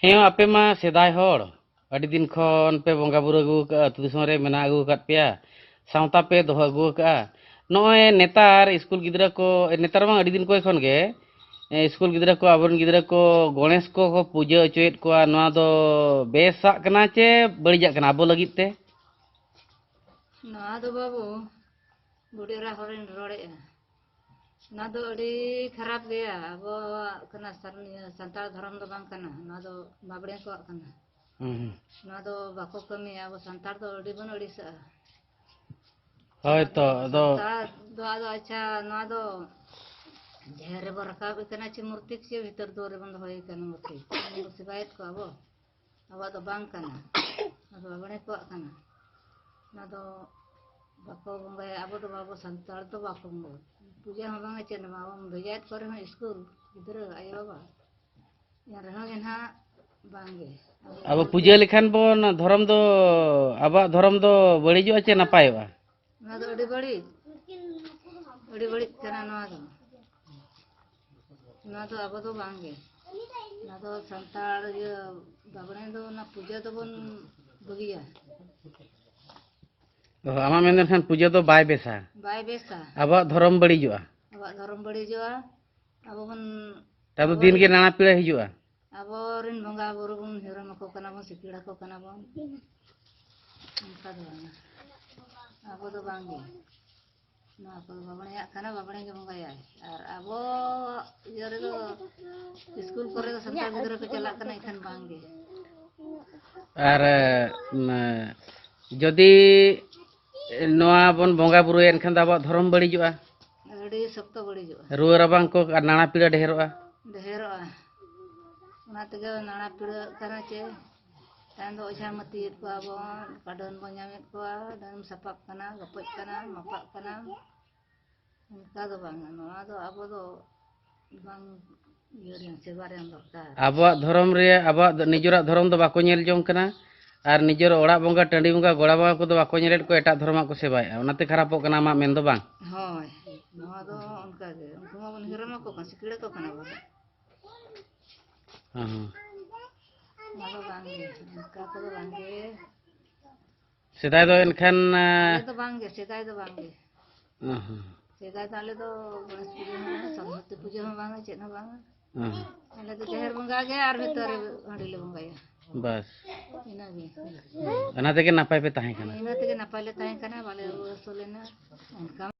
ᱦᱮᱸ ᱟᱯᱮ ᱢᱟ ᱥᱮᱫᱟᱭ ᱦᱚᱲ ᱟᱹᱰᱤ ᱫᱤᱱ ᱠᱷᱚᱱ ᱯᱮ ᱵᱚᱸᱜᱟ ᱵᱩᱨᱩ ᱟᱹᱜᱩ ᱠᱟᱜᱼᱟ, ᱟᱹᱛᱩ ᱫᱤᱥᱚᱢ ᱨᱮ ᱢᱮᱱᱟᱜ ᱟᱹᱜᱩ ᱟᱠᱟᱫ ᱯᱮᱭᱟ, ᱥᱟᱶᱛᱟ ᱯᱮ ᱫᱚᱦᱚ ᱟᱹᱜᱩ ᱠᱟᱜᱼᱟ᱾ ᱱᱚᱜᱼᱚᱭ ᱱᱮᱛᱟᱨ ᱥᱠᱩᱞ ᱜᱤᱫᱽᱨᱟᱹ ᱠᱚ ᱱᱮᱛᱟᱨ ᱵᱟᱝ ᱟᱹᱰᱤ ᱫᱤᱱ ᱠᱷᱚᱱ ᱜᱮ ᱥᱠᱩल ᱜᱤᱫᱽᱨᱟᱹ ᱠᱚ ᱟᱵᱚᱨᱮᱱ ᱜᱤᱫᱽᱨᱟᱹ ko गणेश को पूजा होचोयेद कोआ नोआ दो बेसाग कना चे बड़िजाग कना आबो लगित ते नोआ दो बाबू बुढ़ीरा होरेन रोड़ेआ ना दो अड़ी खराब गया अब कना संताल धर्म दो बांग कना ना दो बाबड़े को कना ना दो बाको कमी अब संताल दो अड़ी बन अड़ी सा होय तो दो अच्छा ना दो जेहरे बरका कना चे मूर्ति चे भीतर दो रे बंद होय कना मूर्ति सिबायत को अब दो बांग कना अब बाबड़े को कना ना दो बाको बंगा अब दो बाबो संताल दो बाको बंगा पूजा हम बांगे चे ना हम भेजायत करे हम स्कूल गिदरा आयो बाबा या रहो एना बांगे अब पूजा लेखान बोन धर्म दो बड़िजो चे नपायोआ ना दो अड़ी बड़ी कना ना दो अब दो बांगे ना दो संताल ये बाबड़े दो ना पूजा दो बन बगिया आमा मेंदन खान पूजा दो बाय बेसा अब धर्म बड़िजोआ अब बन तब दिन के नाना पीड़ा हिजुआ अब रिन बंगा बuru बन हिरम को कना बन सिकिड़ा को कना बन उनका दो अब दो बांगे ना को बाबड़े कना बाबड़े के बंगा या और अब ये रे दो स्कूल करे दो संताल गिदरा को चला कना इथन बांगे और जदि नोआ बन बंगा बुरु एनखान दाबा धर्म बड़िजोआ अड़ी सप्तो बड़िजोआ रुआ रबांग को नाना पीड़ा ढेरोआ ना तगे नाना पीड़ा कना चे तान दो ओझा मती को बन काडन बन जामेत को दम सपाप कना गपच कना मपाक कना उनका दो बांग नोआ दो अब दो बांग योरियन सेवारे दरकार आबो धर्म रे आबो निजरा धर्म दो बाको नेल जोंग कना और निजर ओड़ा बंगा टंडी बंगा गोड़ा बंगा को दो बाको नेलेट को एटा धर्म को सेवाया उनाते खराबो कना मा मेन दो बांग होय नोआ दो उनका गे उनको बन हिरम को कन सिकिड़ा को कना बन मालो बांगे उनका को बांगे सेदाय दो एनखान तो बांगे सेदाय दो बांगे सेदाय ताले तो गणेश पूजा में सरस्वती पूजा में बांगे चेन बांगे ताले तो जहर बंगा गे और भीतर हंडी ले बंगाया बस इना गे अना तेगे नापाय पे ताहे कना इना तेगे नापाय ले ताहे कना बाले सोलेना उनका